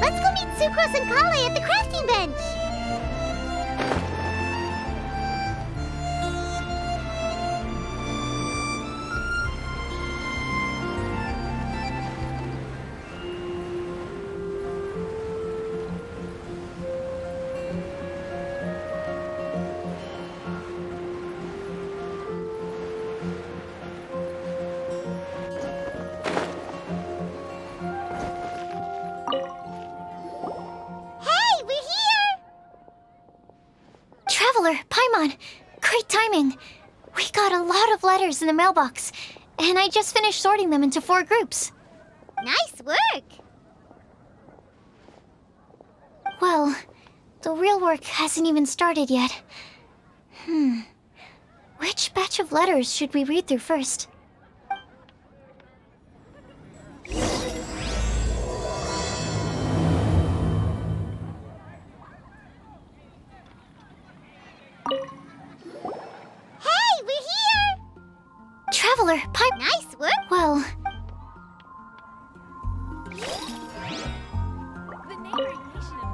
Let's go meet Sucrose and Kale at the crafting bench! Paimon, great timing. We got a lot of letters in the mailbox, and I just finished sorting them into 4 groups. Nice work! Well, the real work hasn't even started yet. Which batch of letters should we read through first? Traveler, Nice work! Well... The neighboring nation of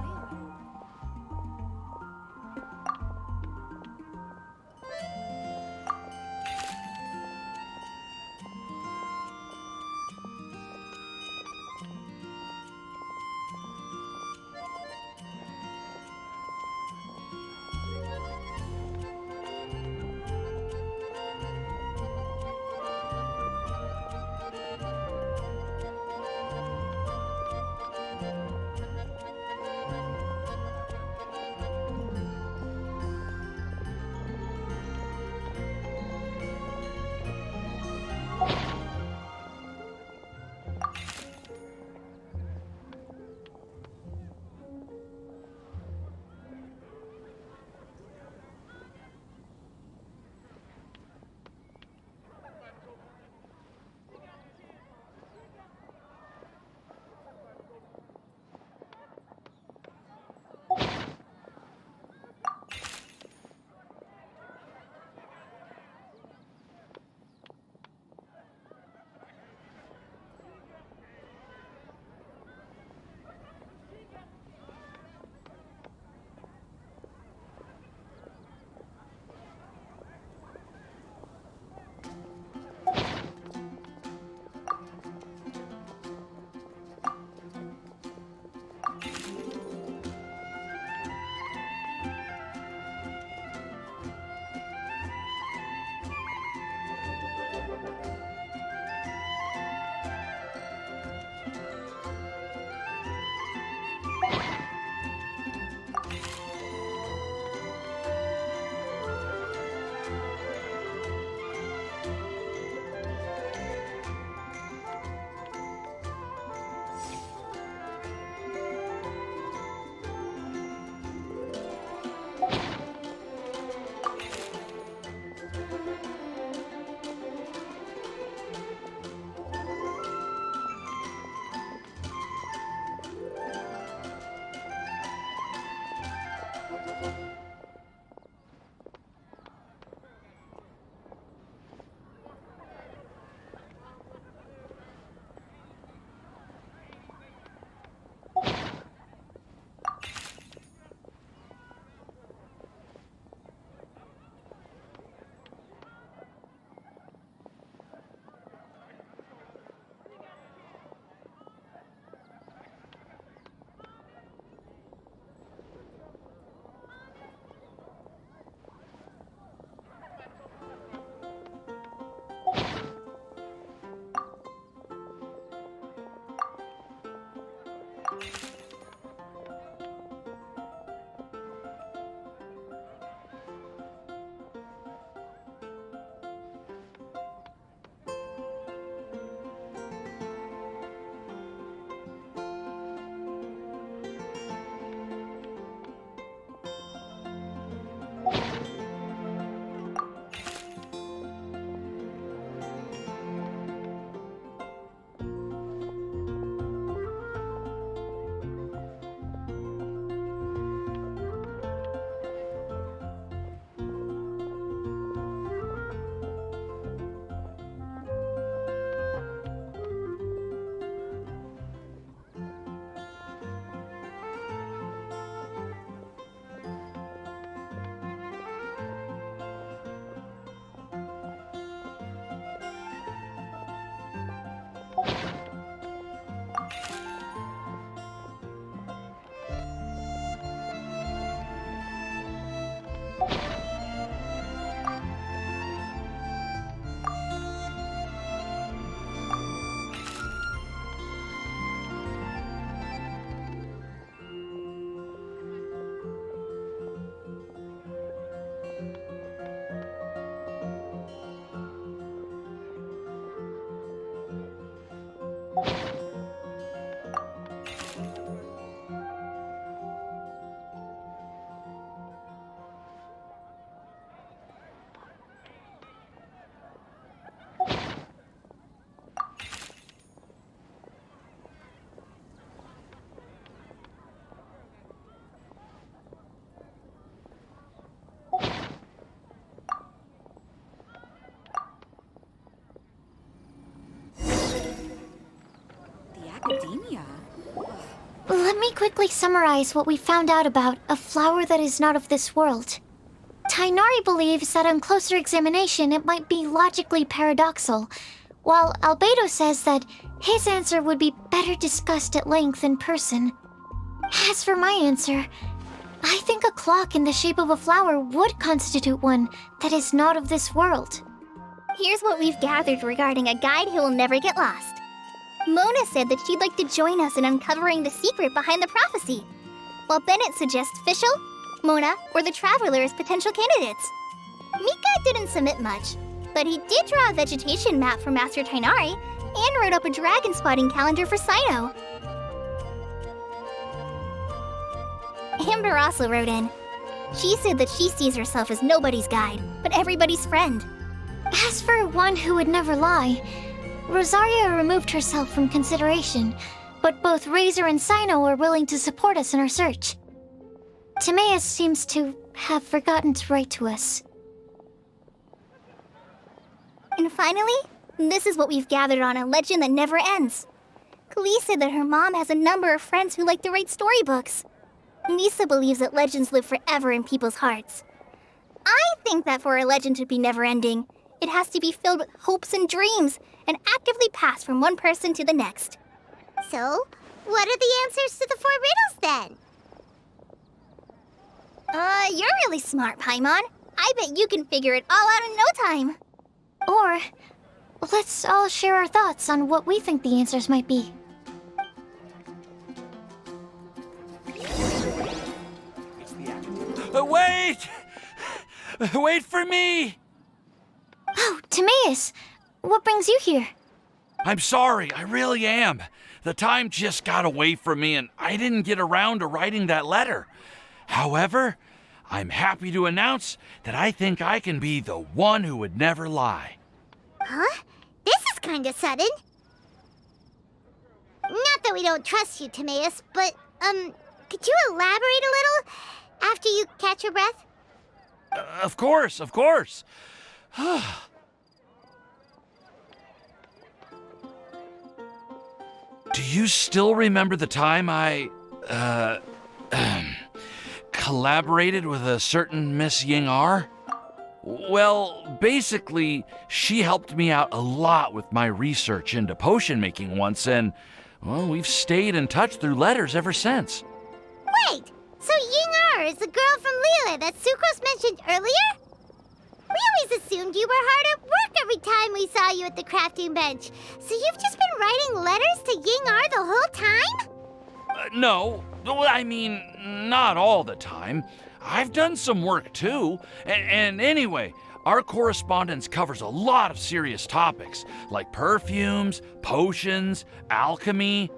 Academia? Let me quickly summarize what we found out about a flower that is not of this world. Tighnari believes that on closer examination it might be logically paradoxal, while Albedo says that his answer would be better discussed at length in person. As for my answer, I think a clock in the shape of a flower would constitute one that is not of this world. Here's what we've gathered regarding a guide who will never get lost. Mona said that she'd like to join us in uncovering the secret behind the prophecy, while Bennett suggests Fischl, Mona, or the Traveler as potential candidates. Mika didn't submit much, but he did draw a vegetation map for Master Tighnari and wrote up a dragon spotting calendar for Cyno. Amber also wrote in. She said that she sees herself as nobody's guide, but everybody's friend. As for one who would never lie, Rosaria removed herself from consideration, but both RAZER and Cyno are willing to support us in our search. Timaeus seems to have forgotten to write to us. And finally, this is what we've gathered on a legend that never ends. Klee said that her mom has a number of friends who like to write storybooks. Lisa believes that legends live forever in people's hearts. I think that for a legend to be never-ending, it has to be filled with hopes and dreams and actively passed from one person to the next. So, what are the answers to the 4 riddles then? You're really smart, Paimon. I bet you can figure it all out in no time. Or, let's all share our thoughts on what we think the answers might be. Wait! Wait for me! Oh, Timaeus! What brings you here? I'm sorry, I really am. The time just got away from me and I didn't get around to writing that letter. However, I'm happy to announce that I think I can be the one who would never lie. Huh? This is kinda sudden. Not that we don't trust you, Timaeus, but, could you elaborate a little after you catch your breath? Of course, of course. Do you still remember the time I, collaborated with a certain Miss Ying-R? Well, basically, she helped me out a lot with my research into potion making once, and, well, we've stayed in touch through letters ever since. Wait, so Ying-R is the girl from Lila that Sucrose mentioned earlier? We always assumed you were hard at work every time we saw you at the crafting bench. So you've just been writing letters to Ying-R the whole time? No, I mean, not all the time. I've done some work too. And anyway, our correspondence covers a lot of serious topics, like perfumes, potions, alchemy.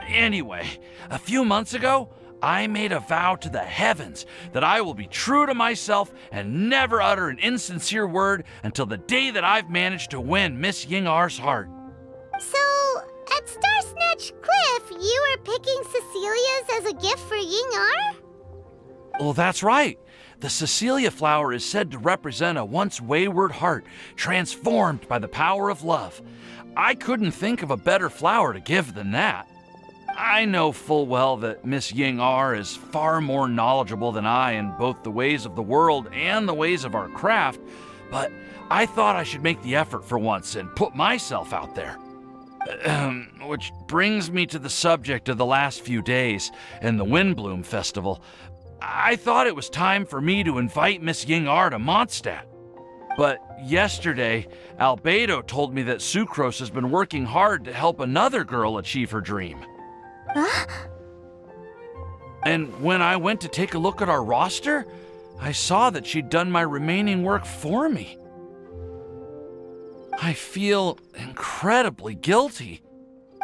Anyway, a few months ago, I made a vow to the heavens that I will be true to myself and never utter an insincere word until the day that I've managed to win Miss Ying-R's heart. So, at Star Snatch Cliff, you were picking Cecilia's as a gift for Ying-R? Well, that's right. The Cecilia flower is said to represent a once wayward heart transformed by the power of love. I couldn't think of a better flower to give than that. I know full well that Miss Ying-R is far more knowledgeable than I in both the ways of the world and the ways of our craft, but I thought I should make the effort for once and put myself out there. Which brings me to the subject of the last few days and the Windblume Festival. I thought it was time for me to invite Miss Ying-R to Mondstadt. But yesterday, Albedo told me that Sucrose has been working hard to help another girl achieve her dream. Huh? And when I went to take a look at our roster, I saw that she'd done my remaining work for me. I feel incredibly guilty.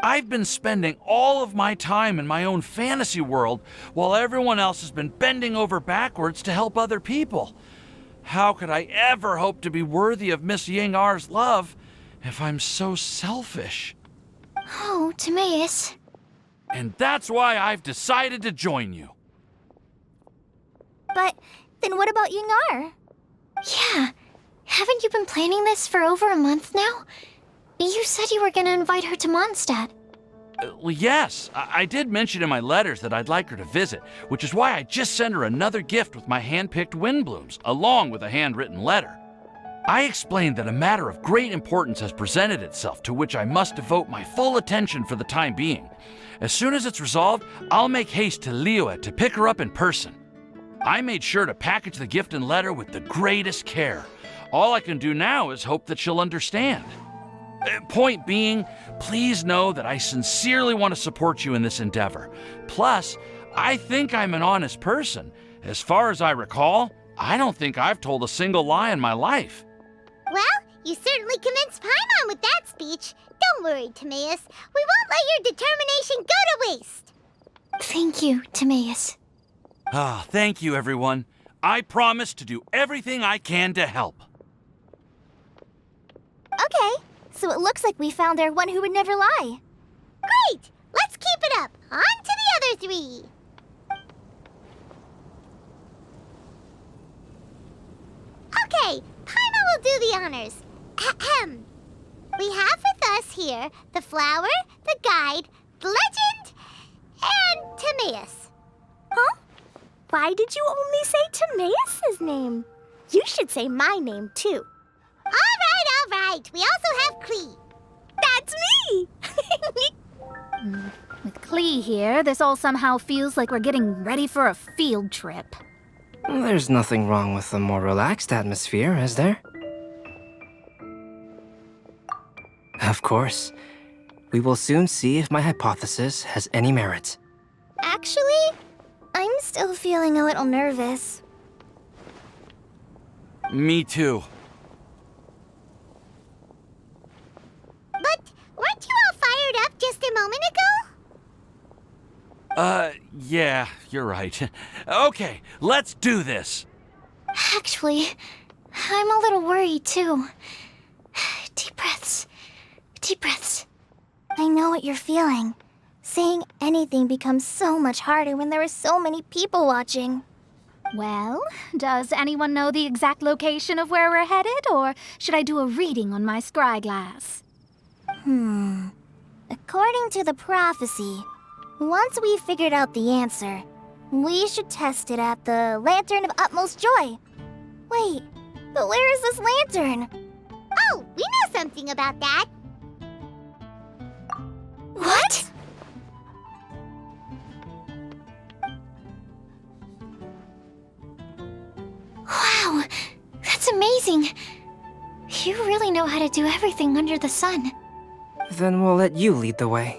I've been spending all of my time in my own fantasy world while everyone else has been bending over backwards to help other people. How could I ever hope to be worthy of Miss Ying-R's love if I'm so selfish? Oh, Timaeus. And that's why I've decided to join you. But then what about Ying-R? Yeah, haven't you been planning this for over a month now? You said you were gonna invite her to Mondstadt. Well, yes, I did mention in my letters that I'd like her to visit, which is why I just sent her another gift with my hand-picked Windblooms, along with a handwritten letter. I explained that a matter of great importance has presented itself to which I must devote my full attention for the time being. As soon as it's resolved, I'll make haste to Liyue to pick her up in person. I made sure to package the gift and letter with the greatest care. All I can do now is hope that she'll understand. Point being, please know that I sincerely want to support you in this endeavor. Plus, I think I'm an honest person. As far as I recall, I don't think I've told a single lie in my life. Well, you certainly convinced Paimon with that speech. Don't worry, Timaeus. We won't let your determination go to waste. Thank you, Timaeus. Ah, thank you, everyone. I promise to do everything I can to help. Okay, so it looks like we found our one who would never lie. Great! Let's keep it up. On to the other three. Okay, Paimon will do the honors. Ahem. We have with us here the flower, the guide, the legend, and Timaeus. Huh? Why did you only say Timaeus' name? You should say my name, too. All right. We also have Klee. That's me! With Klee here, this all somehow feels like we're getting ready for a field trip. There's nothing wrong with a more relaxed atmosphere, is there? Of course. We will soon see if my hypothesis has any merit. Actually, I'm still feeling a little nervous. Me too. But weren't you all fired up just a moment ago? Yeah, you're right. Okay, let's do this. Actually, I'm a little worried too. Deep breaths. Deep breaths. I know what you're feeling. Saying anything becomes so much harder when there are so many people watching. Well, does anyone know the exact location of where we're headed, or should I do a reading on my scry glass? According to the prophecy, once we've figured out the answer, we should test it at the Lantern of Utmost Joy. Wait, but where is this lantern? Oh, we know something about that. What? Wow, that's amazing. You really know how to do everything under the sun. Then we'll let you lead the way.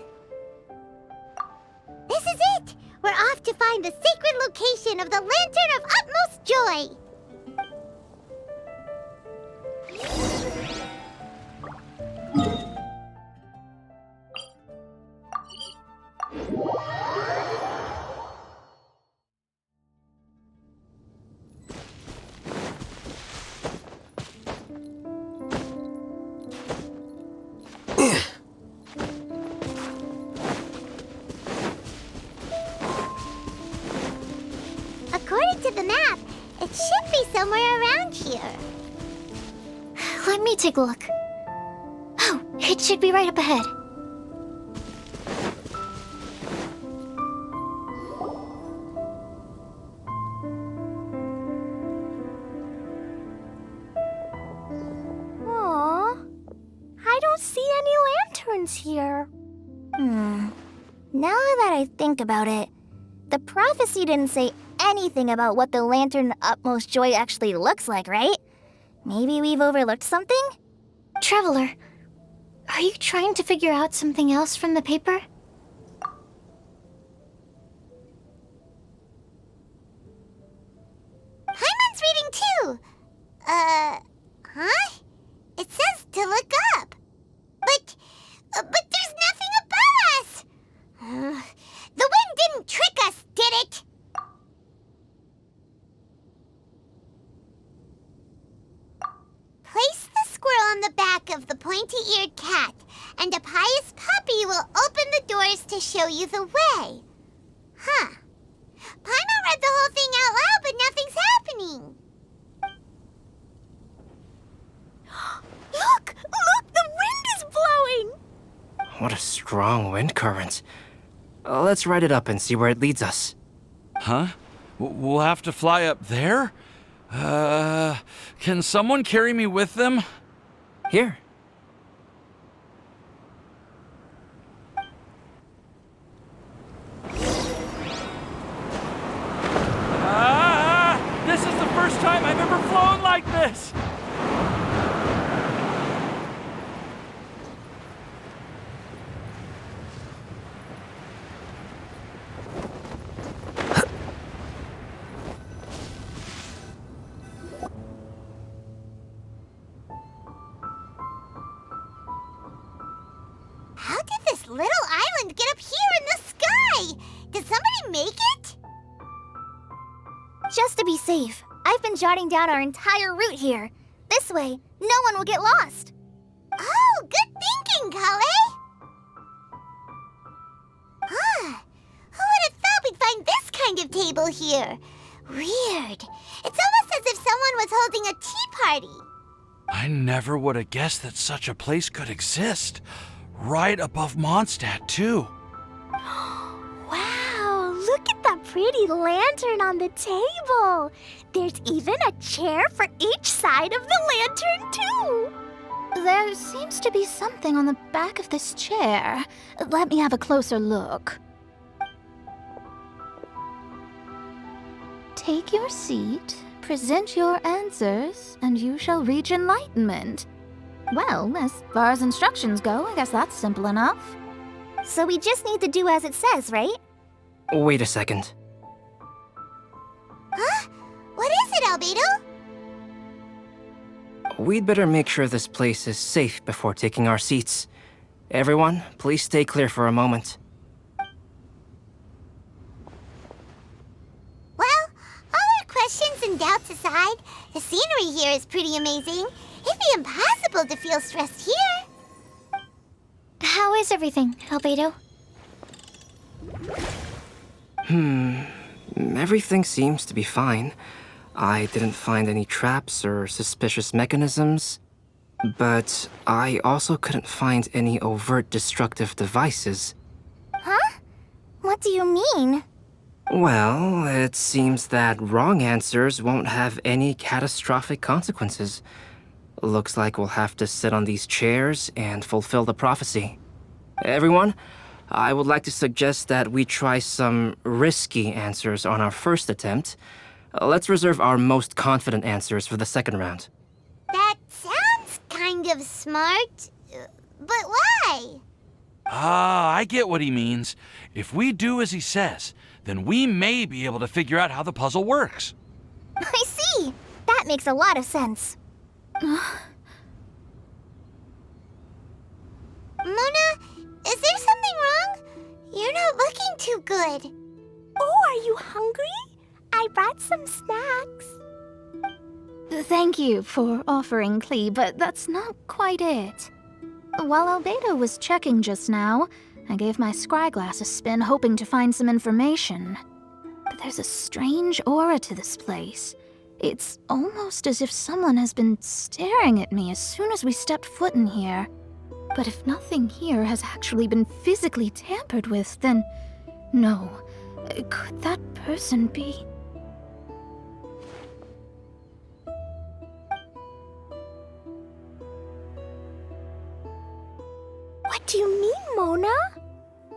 This is it. We're off to find the sacred location of the Lantern of Utmost Joy. According to the map, it should be somewhere around here. Let me take a look. Oh, it should be right up ahead. Aw, I don't see any lanterns here. Now that I think about it, the prophecy didn't say anything about what the Lantern of Utmost Joy actually looks like, right? Maybe we've overlooked something? Traveler, are you trying to figure out something else from the paper? Paimon's reading too. Huh? It says to look up. But there's nothing above us. The wind didn't trick us, did it? Place the squirrel on the back of the pointy-eared cat, and a pious puppy will open the doors to show you the way. Huh. Paimon read the whole thing out loud, but nothing's happening. Look! Look! The wind is blowing! what a strong wind current. Let's ride it up and see where it leads us. Huh? We'll have to fly up there? Can someone carry me with them? Here. This is the first time I've ever flown like this! How did this little island get up here in the sky? Did somebody make it? Just to be safe, I've been jotting down our entire route here. This way, no one will get lost. Oh, good thinking, Kale! Who would have thought we'd find this kind of table here? Weird. It's almost as if someone was holding a tea party. I never would have guessed that such a place could exist. Right above Mondstadt, too. Wow, look at that pretty lantern on the table. There's even a chair for each side of the lantern, too. There seems to be something on the back of this chair. Let me have a closer look. Take your seat, present your answers, and you shall reach enlightenment. Well, as far as instructions go, I guess that's simple enough. So we just need to do as it says, right? Wait a second. Huh? What is it, Albedo? We'd better make sure this place is safe before taking our seats. Everyone, please stay clear for a moment. Well, all our questions and doubts aside, the scenery here is pretty amazing. It'd be impossible to feel stressed here. How is everything, Albedo? Everything seems to be fine. I didn't find any traps or suspicious mechanisms, but I also couldn't find any overt destructive devices. Huh? What do you mean? Well, it seems that wrong answers won't have any catastrophic consequences. Looks like we'll have to sit on these chairs and fulfill the prophecy. Everyone, I would like to suggest that we try some risky answers on our first attempt. Let's reserve our most confident answers for the second round. That sounds kind of smart, but why? I get what he means. If we do as he says, then we may be able to figure out how the puzzle works. I see. That makes a lot of sense. Mona, is there something wrong? You're not looking too good. Oh, are you hungry? I brought some snacks. Thank you for offering, Klee, but that's not quite it. While Albedo was checking just now, I gave my scryglass a spin hoping to find some information. But there's a strange aura to this place. It's almost as if someone has been staring at me as soon as we stepped foot in here. But if nothing here has actually been physically tampered with, then no. Could that person be? What do you mean, Mona?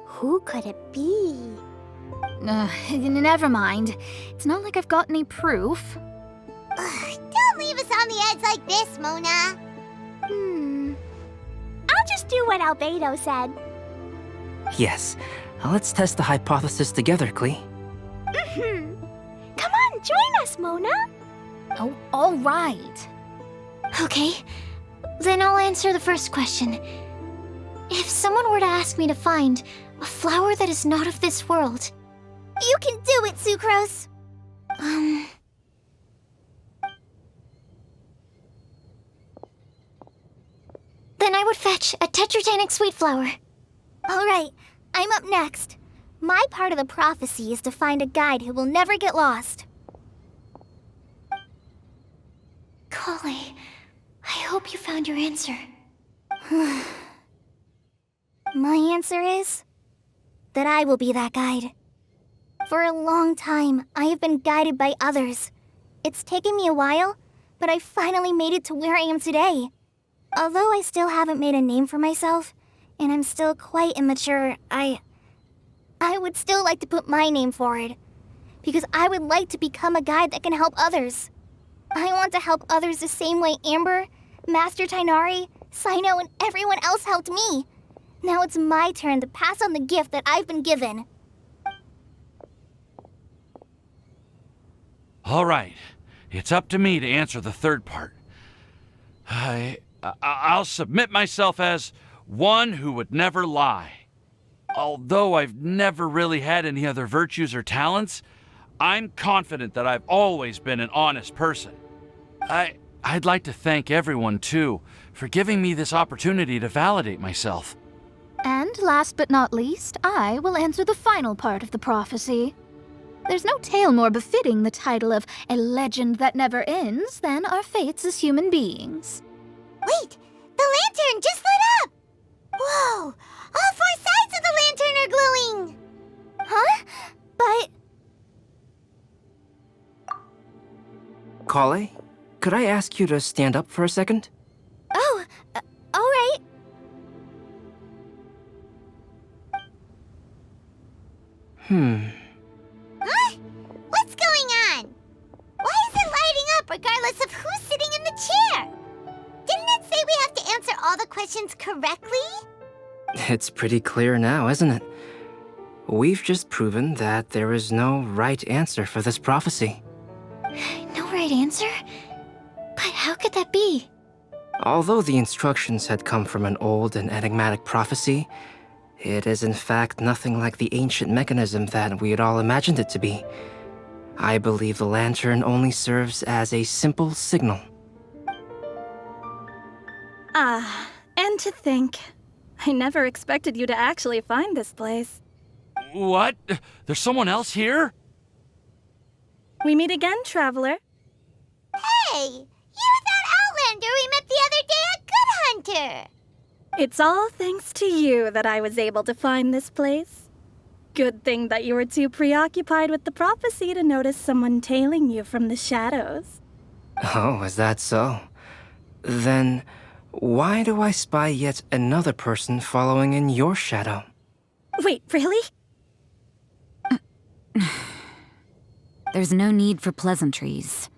Who could it be? Never mind. It's not like I've got any proof. Don't leave us on the edge like this, Mona. I'll just do what Albedo said. Yes, let's test the hypothesis together, Klee. Come on, join us, Mona. Oh, all right. Okay, then I'll answer the first question. If someone were to ask me to find a flower that is not of this world, You can do it, Sucrose. then I would fetch a tetragonic sweet flower. All right, I'm up next. My part of the prophecy is to find a guide who will never get lost. Kale, I hope you found your answer. My answer is that I will be that guide. For a long time, I have been guided by others. It's taken me a while, but I finally made it to where I am today. Although I still haven't made a name for myself, and I'm still quite immature, I would still like to put my name forward. Because I would like to become a guide that can help others. I want to help others the same way Amber, Master Tighnari, Cyno, and everyone else helped me. Now it's my turn to pass on the gift that I've been given. All right, it's up to me to answer the third part. I'll submit myself as one who would never lie. Although I've never really had any other virtues or talents, I'm confident that I've always been an honest person. I'd like to thank everyone, too, for giving me this opportunity to validate myself. And last but not least, I will answer the final part of the prophecy. There's no tale more befitting the title of a legend that never ends than our fates as human beings. Wait! The lantern just lit up! Whoa! All 4 sides of the lantern are glowing! Huh? But... Kale, could I ask you to stand up for a second? Oh, alright. Huh? What's going on? Why is it lighting up regardless of who's sitting in the chair? Didn't it say we have to answer all the questions correctly? It's pretty clear now, isn't it? We've just proven that there is no right answer for this prophecy. No right answer? But how could that be? Although the instructions had come from an old and enigmatic prophecy, it is in fact nothing like the ancient mechanism that we had all imagined it to be. I believe the lantern only serves as a simple signal. Ah, and to think, I never expected you to actually find this place. What? There's someone else here? We meet again, traveler. Hey! You're that Outlander we met the other day at Good Hunter! It's all thanks to you that I was able to find this place. Good thing that you were too preoccupied with the prophecy to notice someone tailing you from the shadows. Oh, is that so? Then, why do I spy yet another person following in your shadow? Wait, really? There's no need for pleasantries.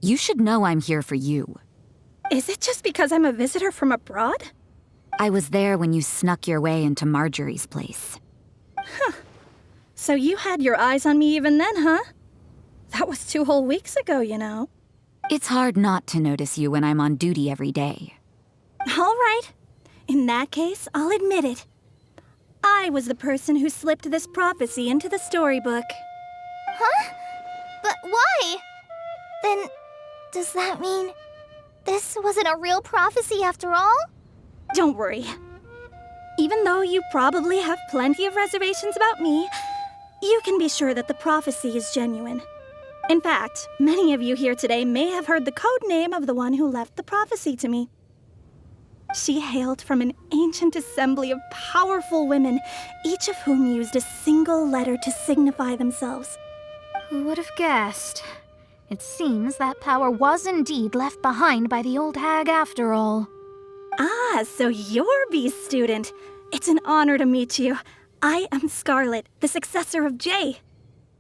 You should know I'm here for you. Is it just because I'm a visitor from abroad? I was there when you snuck your way into Marjorie's place. So you had your eyes on me even then, huh? That was 2 whole weeks ago, you know. It's hard not to notice you when I'm on duty every day. All right. In that case, I'll admit it. I was the person who slipped this prophecy into the storybook. Huh? But why? Then, does that mean this wasn't a real prophecy after all? Don't worry. Even though you probably have plenty of reservations about me, you can be sure that the prophecy is genuine. In fact, many of you here today may have heard the code name of the one who left the prophecy to me. She hailed from an ancient assembly of powerful women, each of whom used a single letter to signify themselves. Who would have guessed? It seems that power was indeed left behind by the old hag after all. Ah, so you're B's student. It's an honor to meet you. I am Scarlet, the successor of Jay.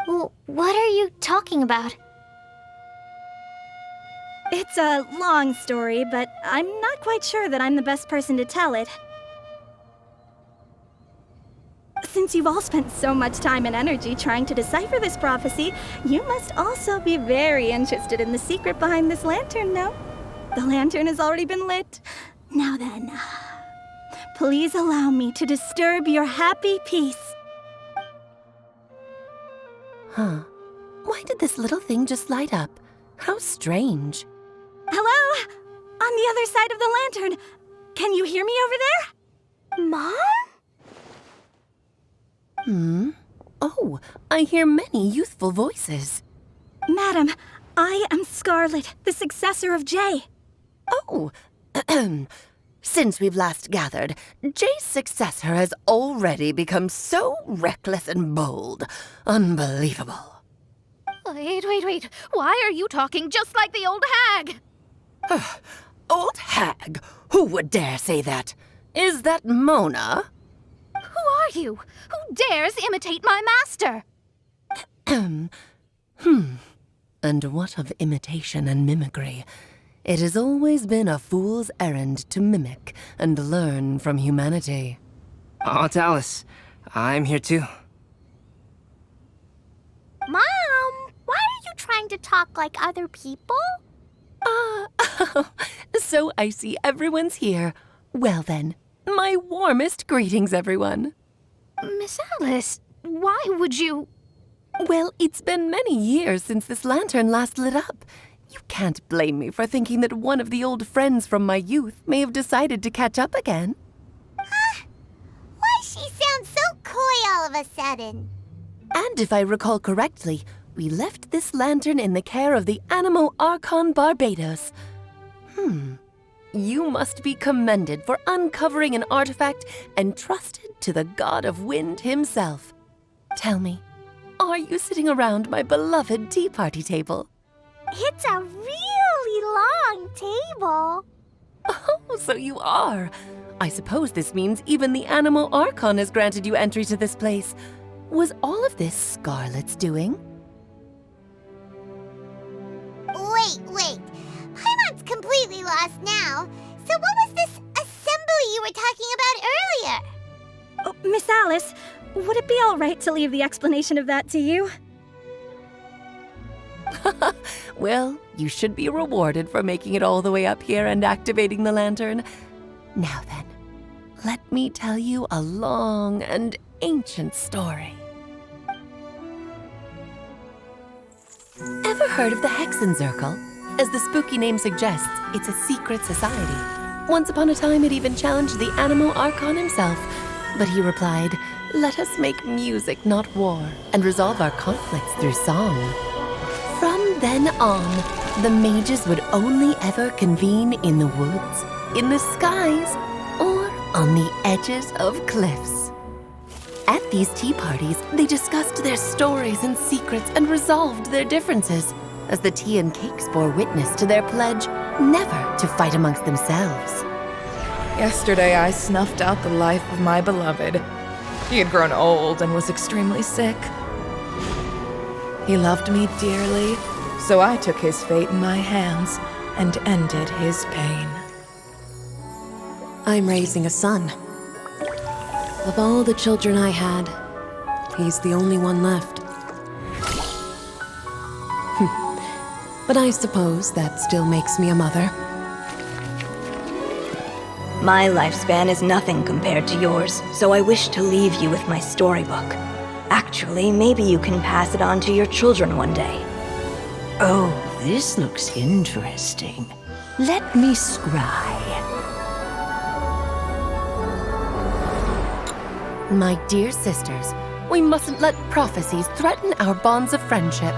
Well, what are you talking about? It's a long story, but I'm not quite sure that I'm the best person to tell it. Since you've all spent so much time and energy trying to decipher this prophecy, you must also be very interested in the secret behind this lantern, no? The lantern has already been lit. Now then, please allow me to disturb your happy peace. Huh. Why did this little thing just light up? How strange. Hello? On the other side of the lantern. Can you hear me over there? Mom? Oh, I hear many youthful voices. Madam, I am Scarlet, the successor of Jay. Oh, Since we've last gathered, Jay's successor has already become so reckless and bold. Unbelievable. Wait. Why are you talking just like the old hag? Old hag? Who would dare say that? Is that Mona? Who are you? Who dares imitate my master? And what of imitation and mimicry? It has always been a fool's errand to mimic and learn from humanity. Aunt Alice, I'm here too. Mom, why are you trying to talk like other people? So I see everyone's here. Well then, my warmest greetings, everyone. Miss Alice, why would you... Well, it's been many years since this lantern last lit up. You can't blame me for thinking that one of the old friends from my youth may have decided to catch up again. Why she sounds so coy all of a sudden? And if I recall correctly, we left this lantern in the care of the Animo Archon Barbados. You must be commended for uncovering an artifact entrusted to the god of wind himself. Tell me, are you sitting around my beloved tea party table? It's a really long table. Oh, so you are. I suppose this means even the Animo Archon has granted you entry to this place. Was all of this Scarlet's doing? Wait. Paimon's completely lost now. So what was this assembly you were talking about earlier? Oh, Miss Alice, would it be all right to leave the explanation of that to you? Well, you should be rewarded for making it all the way up here and activating the lantern. Now then, let me tell you a long and ancient story. Ever heard of the Hexenzirkel? As the spooky name suggests, it's a secret society. Once upon a time, it even challenged the Animo Archon himself. But he replied, "Let us make music, not war, and resolve our conflicts through song." From then on, the mages would only ever convene in the woods, in the skies, or on the edges of cliffs. At these tea parties, they discussed their stories and secrets and resolved their differences, as the tea and cakes bore witness to their pledge never to fight amongst themselves. Yesterday I snuffed out the life of my beloved. He had grown old and was extremely sick. He loved me dearly, so I took his fate in my hands and ended his pain. I'm raising a son. Of all the children I had, he's the only one left. But I suppose that still makes me a mother. My lifespan is nothing compared to yours, so I wish to leave you with my storybook. Actually, maybe you can pass it on to your children one day. Oh, this looks interesting. Let me scry. My dear sisters, we mustn't let prophecies threaten our bonds of friendship.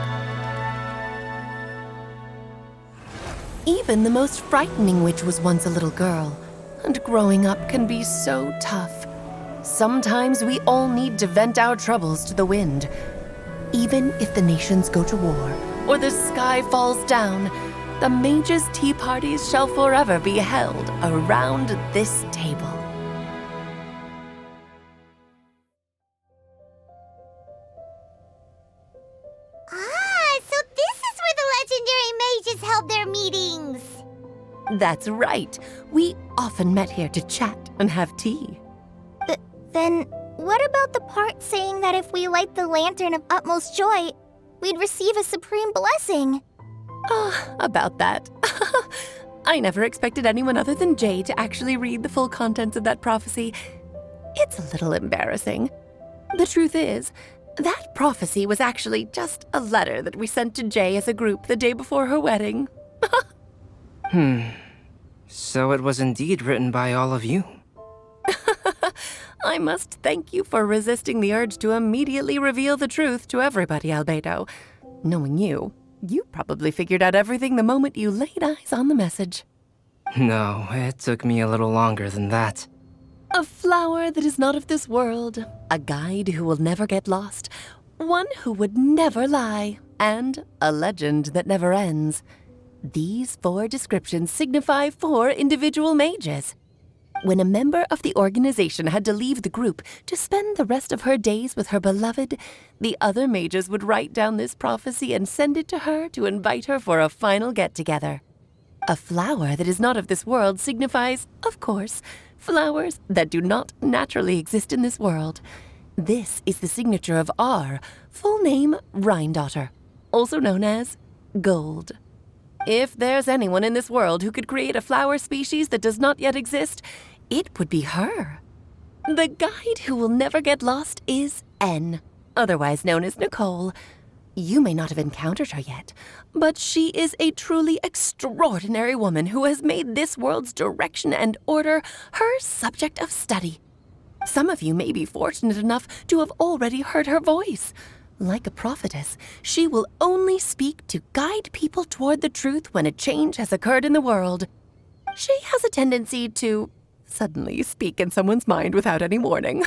Even the most frightening witch was once a little girl, and growing up can be so tough. Sometimes we all need to vent our troubles to the wind. Even if the nations go to war, or the sky falls down, the mages' tea parties shall forever be held around this table. So this is where the legendary mages held their meetings. That's right. We often met here to chat and have tea. Then, what about the part saying that if we light the lantern of utmost joy, we'd receive a supreme blessing? About that. I never expected anyone other than Jay to actually read the full contents of that prophecy. It's a little embarrassing. The truth is, that prophecy was actually just a letter that we sent to Jay as a group the day before her wedding. So it was indeed written by all of you. I must thank you for resisting the urge to immediately reveal the truth to everybody, Albedo. Knowing you, you probably figured out everything the moment you laid eyes on the message. No, it took me a little longer than that. A flower that is not of this world, a guide who will never get lost, one who would never lie, and a legend that never ends. These 4 descriptions signify 4 individual mages. When a member of the organization had to leave the group to spend the rest of her days with her beloved, the other mages would write down this prophecy and send it to her to invite her for a final get-together. A flower that is not of this world signifies, of course, flowers that do not naturally exist in this world. This is the signature of our full name, Rhine-daughter, also known as Gold. If there's anyone in this world who could create a flower species that does not yet exist, it would be her. The guide who will never get lost is N, otherwise known as Nicole. You may not have encountered her yet, but she is a truly extraordinary woman who has made this world's direction and order her subject of study. Some of you may be fortunate enough to have already heard her voice. Like a prophetess, she will only speak to guide people toward the truth when a change has occurred in the world. She has a tendency to suddenly speak in someone's mind without any warning.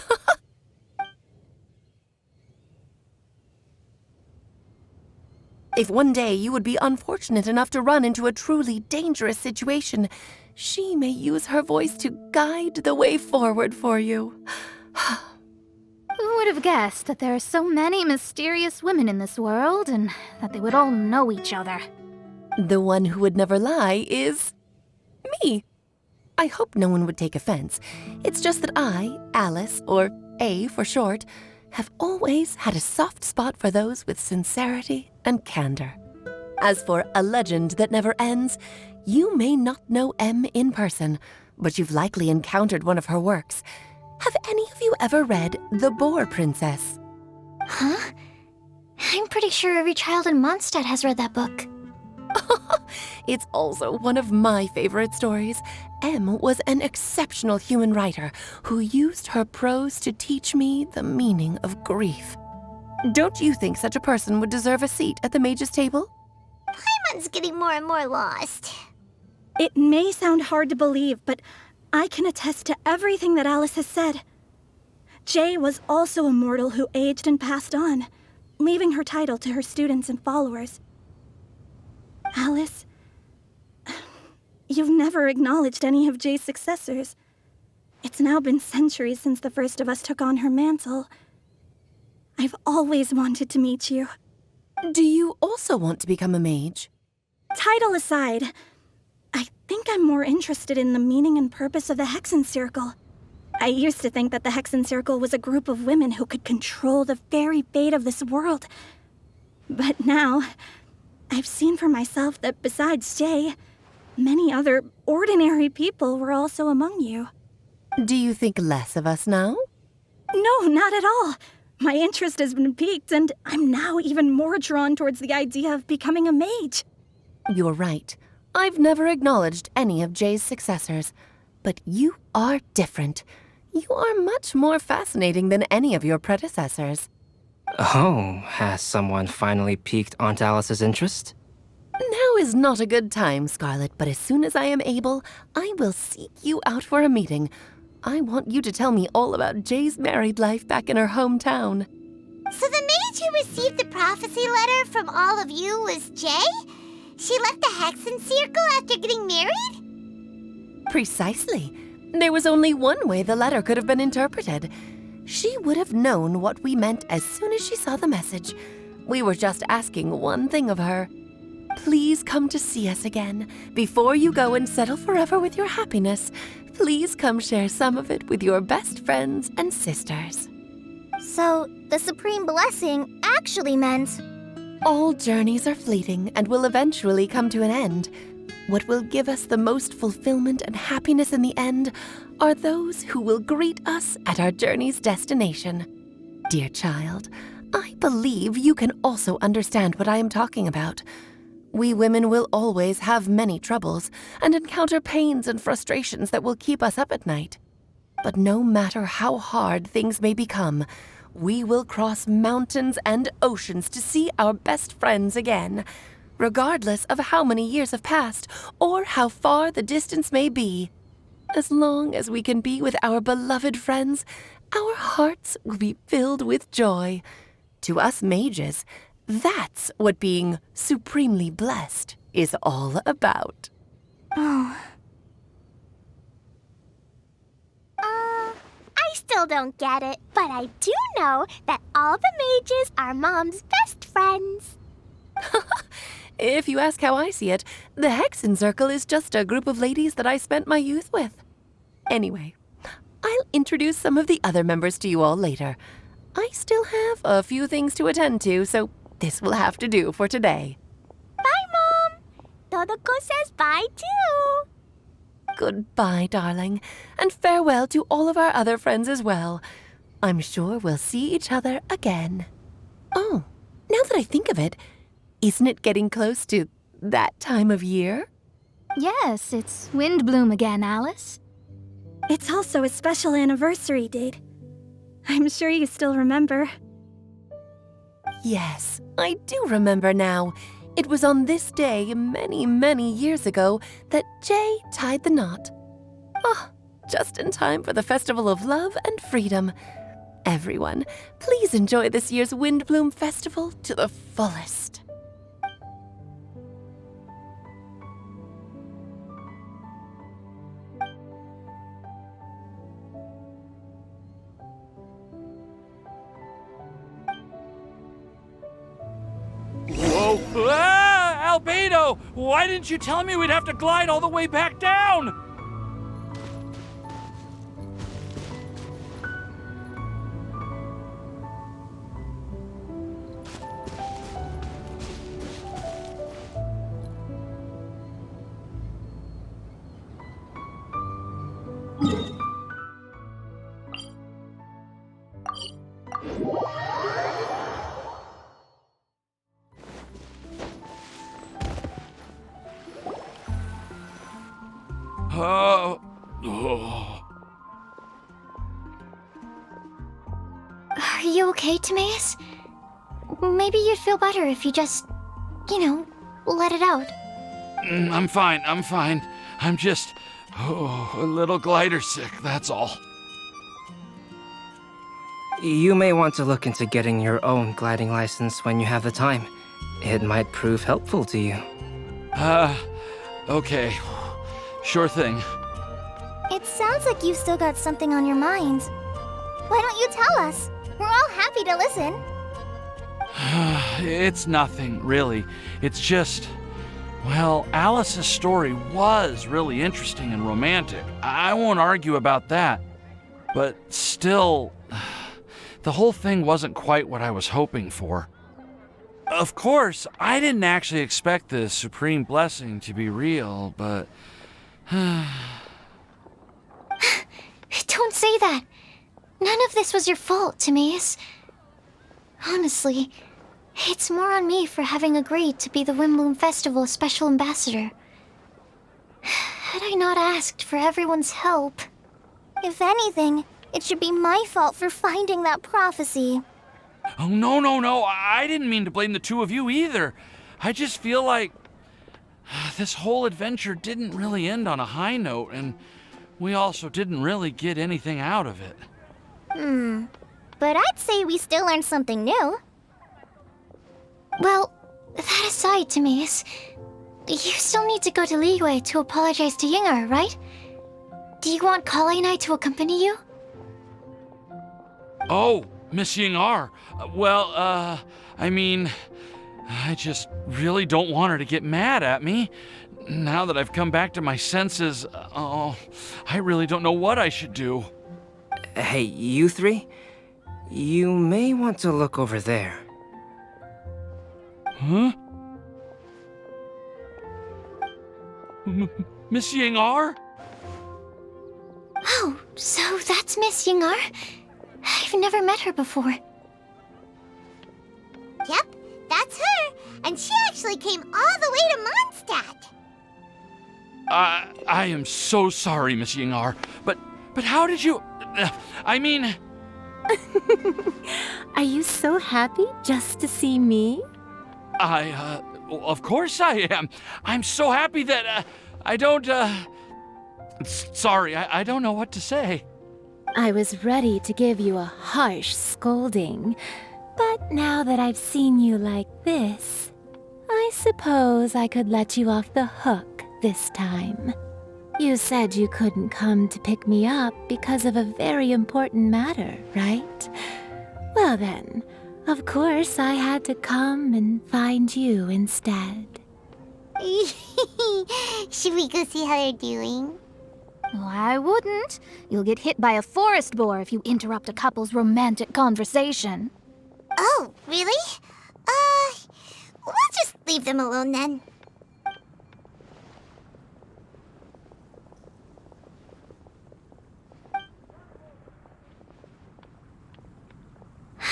If one day you would be unfortunate enough to run into a truly dangerous situation, she may use her voice to guide the way forward for you. Who would have guessed that there are so many mysterious women in this world and that they would all know each other? The one who would never lie is me. I hope no one would take offense. It's just that I, Alice, or A for short, have always had a soft spot for those with sincerity and candor. As for a legend that never ends, you may not know M in person, but you've likely encountered one of her works. Have any of you ever read The Boar Princess? Huh? I'm pretty sure every child in Mondstadt has read that book. It's also one of my favorite stories. M was an exceptional human writer who used her prose to teach me the meaning of grief. Don't you think such a person would deserve a seat at the mage's table? Paimon's getting more and more lost. It may sound hard to believe, but I can attest to everything that Alice has said. Jay was also a mortal who aged and passed on, leaving her title to her students and followers. Alice, you've never acknowledged any of Jay's successors. It's now been centuries since the first of us took on her mantle. I've always wanted to meet you. Do you also want to become a mage? Title aside, I think I'm more interested in the meaning and purpose of the Hexen Circle. I used to think that the Hexen Circle was a group of women who could control the very fate of this world. But now, I've seen for myself that besides Jay, many other ordinary people were also among you. Do you think less of us now? No, not at all. My interest has been piqued, and I'm now even more drawn towards the idea of becoming a mage. You're right. I've never acknowledged any of Jay's successors, but you are different. You are much more fascinating than any of your predecessors. Oh, has someone finally piqued Aunt Alice's interest? Now is not a good time, Scarlet, but as soon as I am able, I will seek you out for a meeting. I want you to tell me all about Jay's married life back in her hometown. So the mage who received the prophecy letter from all of you was Jay? She left the Hexen Circle after getting married? Precisely. There was only one way the letter could have been interpreted. She would have known what we meant as soon as she saw the message. We were just asking one thing of her. Please come to see us again. Before you go and settle forever with your happiness, please come share some of it with your best friends and sisters. So, the Supreme Blessing actually meant... All journeys are fleeting and will eventually come to an end. What will give us the most fulfillment and happiness in the end are those who will greet us at our journey's destination. Dear child, I believe you can also understand what I am talking about. We women will always have many troubles and encounter pains and frustrations that will keep us up at night. But no matter how hard things may become, we will cross mountains and oceans to see our best friends again. regardless of how many years have passed or how far the distance may be. As long as we can be with our beloved friends, our hearts will be filled with joy. To us mages, that's what being supremely blessed is all about. Oh. I still don't get it, but I do know that all the mages are Mom's best friends. If you ask how I see it, the Hexen Circle is just a group of ladies that I spent my youth with. Anyway, I'll introduce some of the other members to you all later. I still have a few things to attend to, so this will have to do for today. Bye, Mom. Todoko says bye, too. Goodbye, darling, and farewell to all of our other friends as well. I'm sure we'll see each other again. Oh, now that I think of it, isn't it getting close to that time of year? Yes, it's Windblume again, Alice. It's also a special anniversary date. I'm sure you still remember. Yes, I do remember now. It was on this day many, many years ago that Jay tied the knot. Oh, just in time for the Festival of Love and Freedom. Everyone, please enjoy this year's Windblume Festival to the fullest. Whoa! Ah! Albedo! Why didn't you tell me we'd have to glide all the way back down? Are you okay, Timaeus? Maybe you'd feel better if you just, let it out. I'm fine, I'm fine. I'm just, a little glider sick, that's all. You may want to look into getting your own gliding license when you have the time. It might prove helpful to you. Okay. Sure thing. It sounds like you've still got something on your mind. Why don't you tell us? We're all happy to listen. It's nothing, really. It's just, well, Alice's story was really interesting and romantic. I won't argue about that. But still, the whole thing wasn't quite what I was hoping for. Of course, I didn't actually expect the supreme blessing to be real, but... Don't say that. None of this was your fault, Timaeus. Honestly, it's more on me for having agreed to be the Windblume Festival Special Ambassador. Had I not asked for everyone's help... If anything, it should be my fault for finding that prophecy. Oh, no. I didn't mean to blame the two of you either. I just feel like this whole adventure didn't really end on a high note, and we also didn't really get anything out of it. But I'd say we still learned something new. Well, that aside, Timaeus, you still need to go to Liyue to apologize to Yingar, right? Do you want Kali and I to accompany you? Oh, Miss Yingar. Well, I mean, I just really don't want her to get mad at me. Now that I've come back to my senses, I really don't know what I should do. Hey, you three? You may want to look over there. Huh? Miss Yingar? Oh, so that's Miss Yingar? I've never met her before. Yep, that's her. And she actually came all the way to Mondstadt. I am so sorry, Miss Yingar, but how did you... I mean... Are you so happy just to see me? Of course I am. I'm so happy that I don't. Sorry, I don't know what to say. I was ready to give you a harsh scolding, but now that I've seen you like this, I suppose I could let you off the hook this time. You said you couldn't come to pick me up because of a very important matter, right? Well then, of course I had to come and find you instead. Should we go see how they're doing? Oh, I wouldn't. You'll get hit by a forest boar if you interrupt a couple's romantic conversation. Oh, really? We'll just leave them alone then.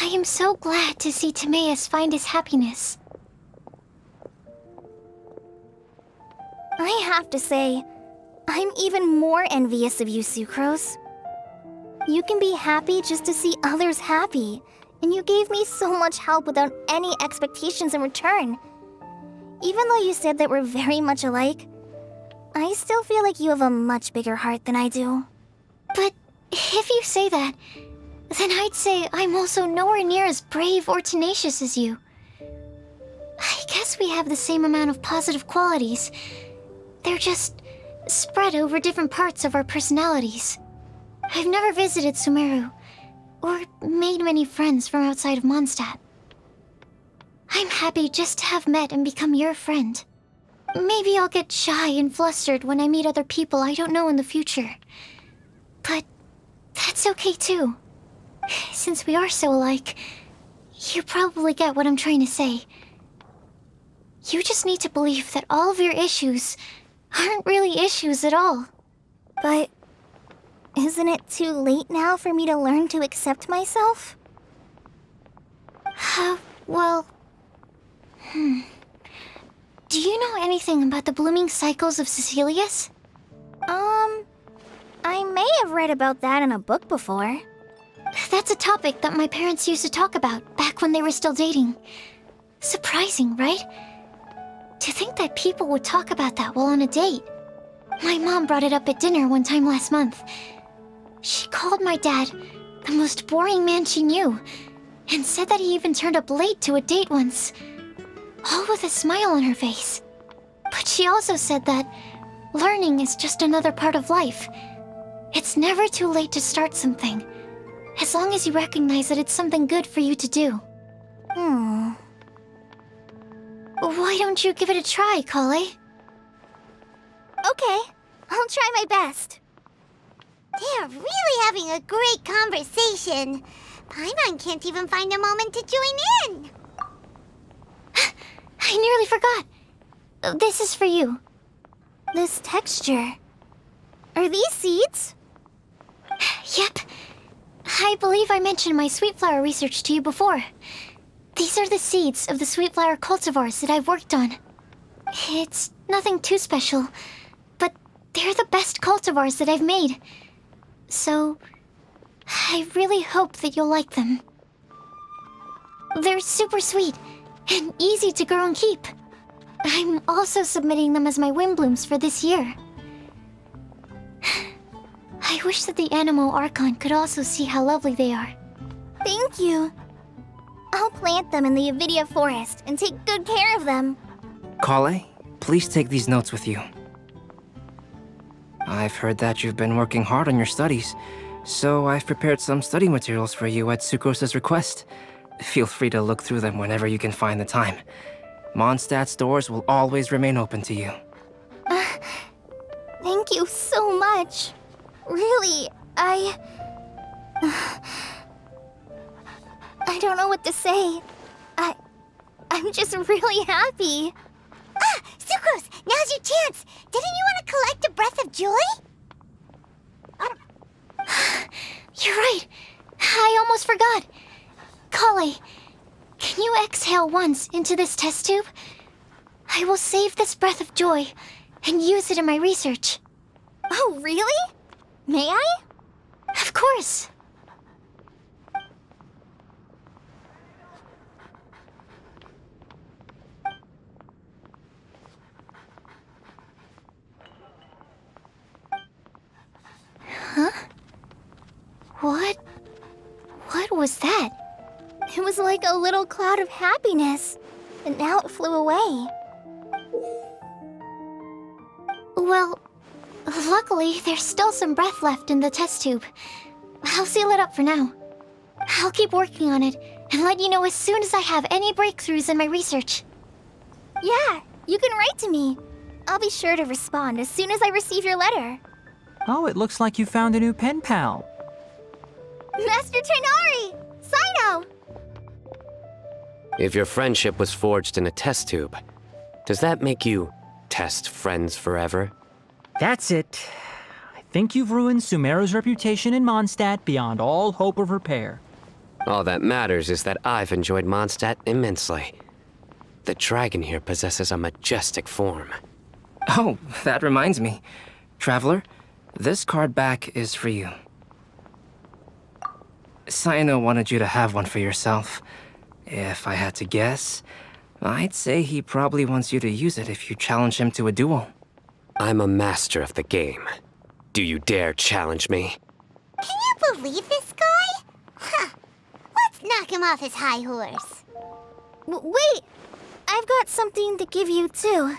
I am so glad to see Timaeus find his happiness. I have to say, I'm even more envious of you, Sucrose. You can be happy just to see others happy, and you gave me so much help without any expectations in return. Even though you said that we're very much alike, I still feel like you have a much bigger heart than I do. But if you say that, then I'd say I'm also nowhere near as brave or tenacious as you. I guess we have the same amount of positive qualities. They're just spread over different parts of our personalities. I've never visited Sumeru, or made many friends from outside of Mondstadt. I'm happy just to have met and become your friend. Maybe I'll get shy and flustered when I meet other people I don't know in the future. But that's okay too. Since we are so alike, you probably get what I'm trying to say. You just need to believe that all of your issues aren't really issues at all. But isn't it too late now for me to learn to accept myself? Well... Do you know anything about the blooming cycles of Cecilius? I may have read about that in a book before. That's a topic that my parents used to talk about back when they were still dating. Surprising, right? To think that people would talk about that while on a date. My mom brought it up at dinner one time last month. She called my dad the most boring man she knew, and said that he even turned up late to a date once, all with a smile on her face. But she also said that learning is just another part of life. It's never too late to start something, as long as you recognize that it's something good for you to do. Why don't you give it a try, Kale? Okay, I'll try my best. They're really having a great conversation. Paimon can't even find a moment to join in. I nearly forgot. This is for you. This texture. Are these seeds? Yep. I believe I mentioned my sweet flower research to you before. These are the seeds of the sweet flower cultivars that I've worked on. It's nothing too special, but they're the best cultivars that I've made. So, I really hope that you'll like them. They're super sweet and easy to grow and keep. I'm also submitting them as my Windblooms for this year. I wish that the Anemo Archon could also see how lovely they are. Thank you. I'll plant them in the Avidia forest and take good care of them. Kale, please take these notes with you. I've heard that you've been working hard on your studies, so I've prepared some study materials for you at Sucrose's request. Feel free to look through them whenever you can find the time. Mondstadt's doors will always remain open to you. Thank you so much. Really, I don't know what to say. I'm just really happy. Sucrose, now's your chance. Didn't you want to collect a breath of joy? You're right. I almost forgot. Kale, can you exhale once into this test tube? I will save this breath of joy and use it in my research. Oh, really? May I? Of course. What was that? It was like a little cloud of happiness, and now it flew away. Well, luckily, there's still some breath left in the test tube. I'll seal it up for now. I'll keep working on it, and let you know as soon as I have any breakthroughs in my research. Yeah, you can write to me. I'll be sure to respond as soon as I receive your letter. Oh, it looks like you found a new pen pal. Master Tighnari! Cyno! If your friendship was forged in a test tube, does that make you test friends forever? That's it. I think you've ruined Sumeru's reputation in Mondstadt beyond all hope of repair. All that matters is that I've enjoyed Mondstadt immensely. The dragon here possesses a majestic form. Oh, that reminds me. Traveler, this card back is for you. Cyno wanted you to have one for yourself. If I had to guess, I'd say he probably wants you to use it if you challenge him to a duel. I'm a master of the game. Do you dare challenge me? Can you believe this guy? Huh. Let's knock him off his high horse. Wait! I've got something to give you, too.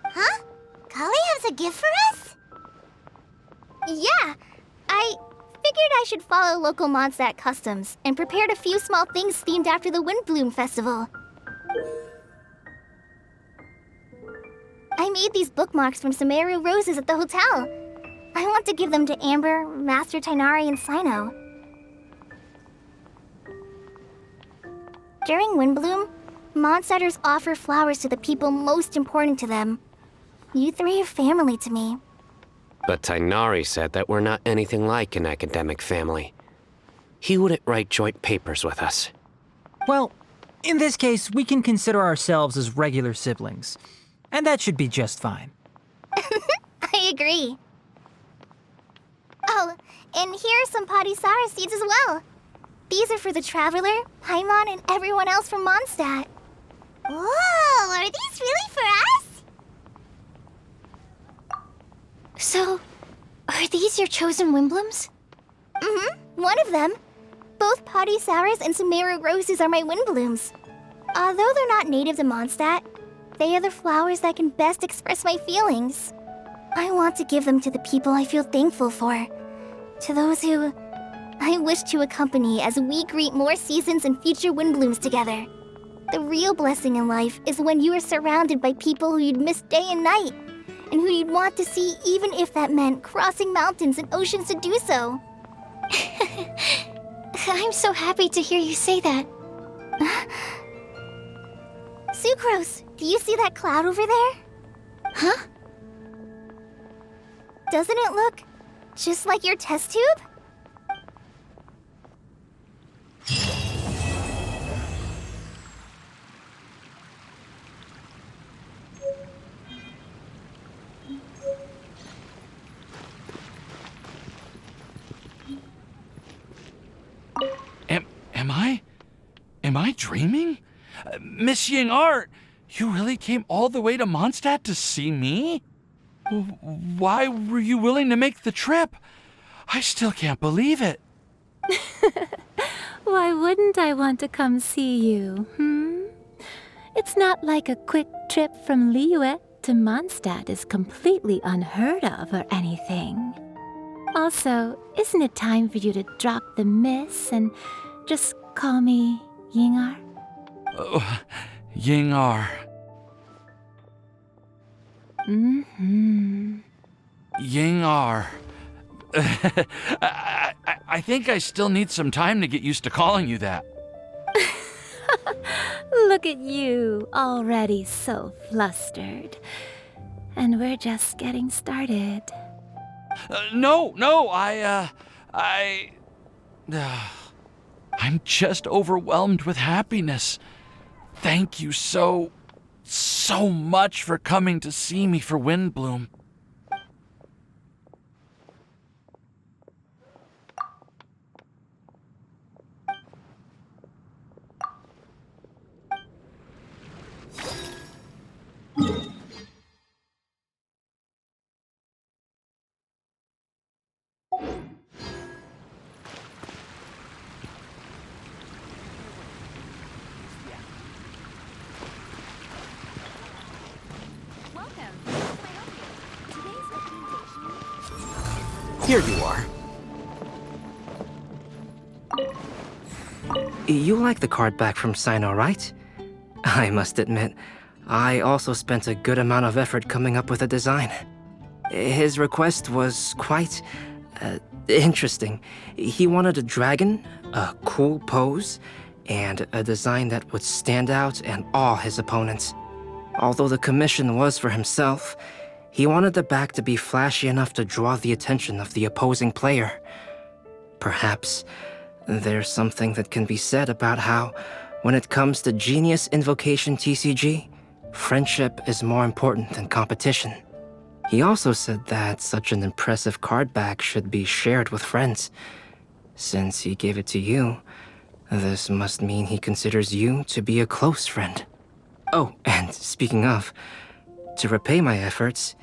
Huh? Kali has a gift for us? Yeah! I figured I should follow local Mondstadt customs and prepared a few small things themed after the Windblume festival. I made these bookmarks from some Sumeru roses at the hotel. I want to give them to Amber, Master Tighnari, and Cyno. During Windblume, Mondstadters offer flowers to the people most important to them. You three are family to me. But Tighnari said that we're not anything like an academic family. He wouldn't write joint papers with us. Well, in this case, we can consider ourselves as regular siblings. And that should be just fine. I agree. Oh, and here are some Padisara seeds as well. These are for the Traveler, Paimon, and everyone else from Mondstadt. Whoa, are these really for us? So, are these your chosen Windblooms? Mm-hmm, one of them. Both Padisaras and Sumeru roses are my Windblooms. Although they're not native to Mondstadt, they are the flowers that can best express my feelings. I want to give them to the people I feel thankful for. To those who I wish to accompany as we greet more seasons and future Windblooms together. The real blessing in life is when you are surrounded by people who you'd miss day and night, and who you'd want to see even if that meant crossing mountains and oceans to do so. I'm so happy to hear you say that. Sucrose, do you see that cloud over there? Huh? Doesn't it look just like your test tube? Am I dreaming? Miss Ying Art, you really came all the way to Mondstadt to see me? Why were you willing to make the trip? I still can't believe it. Why wouldn't I want to come see you, It's not like a quick trip from Liyue to Mondstadt is completely unheard of or anything. Also, isn't it time for you to drop the miss and just call me Yingar? Oh, Yingar. Yingar. I think I still need some time to get used to calling you that. Look at you, already so flustered. And we're just getting started. No, I'm just overwhelmed with happiness. Thank you so much for coming to see me for Windblume. Here you are. You like the card back from Cyno, right? I must admit, I also spent a good amount of effort coming up with a design. His request was quite interesting. He wanted a dragon, a cool pose, and a design that would stand out and awe his opponents. Although the commission was for himself, he wanted the back to be flashy enough to draw the attention of the opposing player. Perhaps there's something that can be said about how, when it comes to Genius Invocation TCG, friendship is more important than competition. He also said that such an impressive card back should be shared with friends. Since he gave it to you, this must mean he considers you to be a close friend. Oh, and speaking of, to repay my efforts,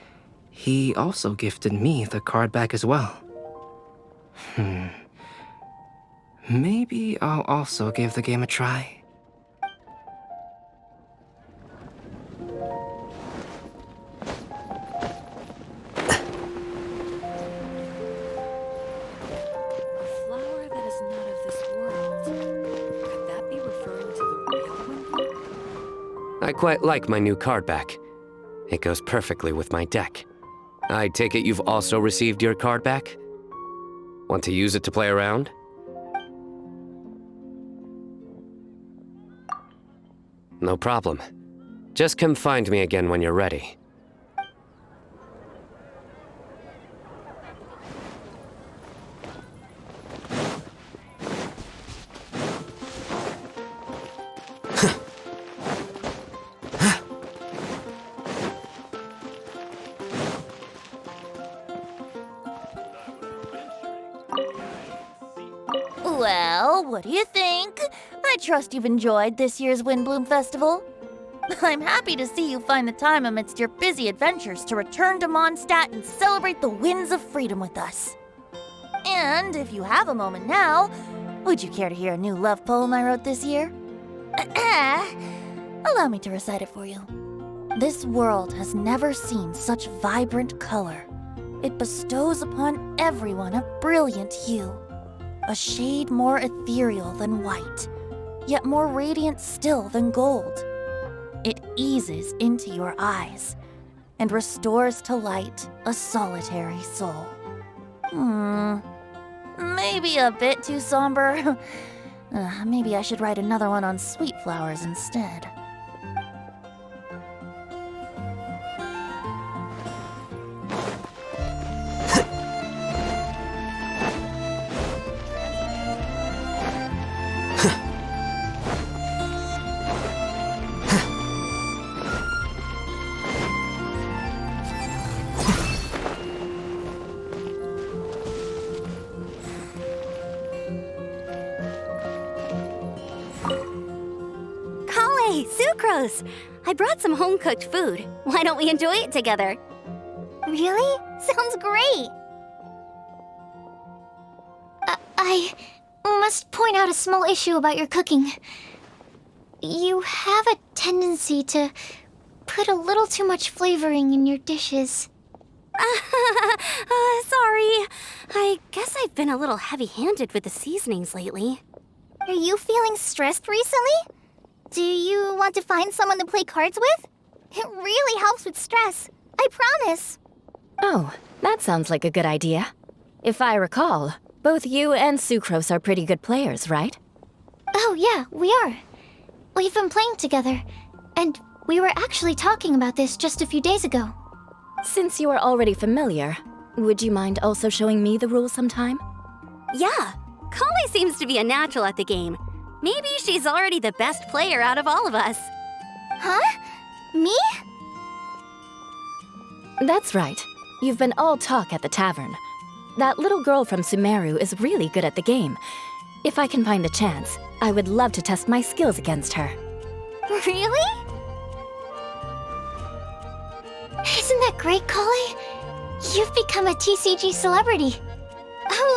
he also gifted me the card back as well. Maybe I'll also give the game a try. I quite like my new card back. It goes perfectly with my deck. I take it you've also received your card back? Want to use it to play around? No problem. Just come find me again when you're ready. Well, what do you think? I trust you've enjoyed this year's Windblume Festival. I'm happy to see you find the time amidst your busy adventures to return to Mondstadt and celebrate the winds of freedom with us. And if you have a moment now, would you care to hear a new love poem I wrote this year? Allow me to recite it for you. This world has never seen such vibrant color. It bestows upon everyone a brilliant hue. A shade more ethereal than white, yet more radiant still than gold. It eases into your eyes and restores to light a solitary soul. Maybe a bit too somber. Maybe I should write another one on sweet flowers instead. Sucrose! I brought some home-cooked food. Why don't we enjoy it together? Really? Sounds great! I must point out a small issue about your cooking. You have a tendency to put a little too much flavoring in your dishes. Sorry. I guess I've been a little heavy-handed with the seasonings lately. Are you feeling stressed recently? Do you want to find someone to play cards with? It really helps with stress. I promise. Oh, that sounds like a good idea. If I recall, both you and Sucrose are pretty good players, right? Oh yeah, we are. We've been playing together, and we were actually talking about this just a few days ago. Since you are already familiar, would you mind also showing me the rules sometime? Yeah, Kale seems to be a natural at the game. Maybe she's already the best player out of all of us. Huh? Me? That's right. You've been all talk at the tavern. That little girl from Sumeru is really good at the game. If I can find a chance, I would love to test my skills against her. Really? Isn't that great, Kale? You've become a TCG celebrity. Oh,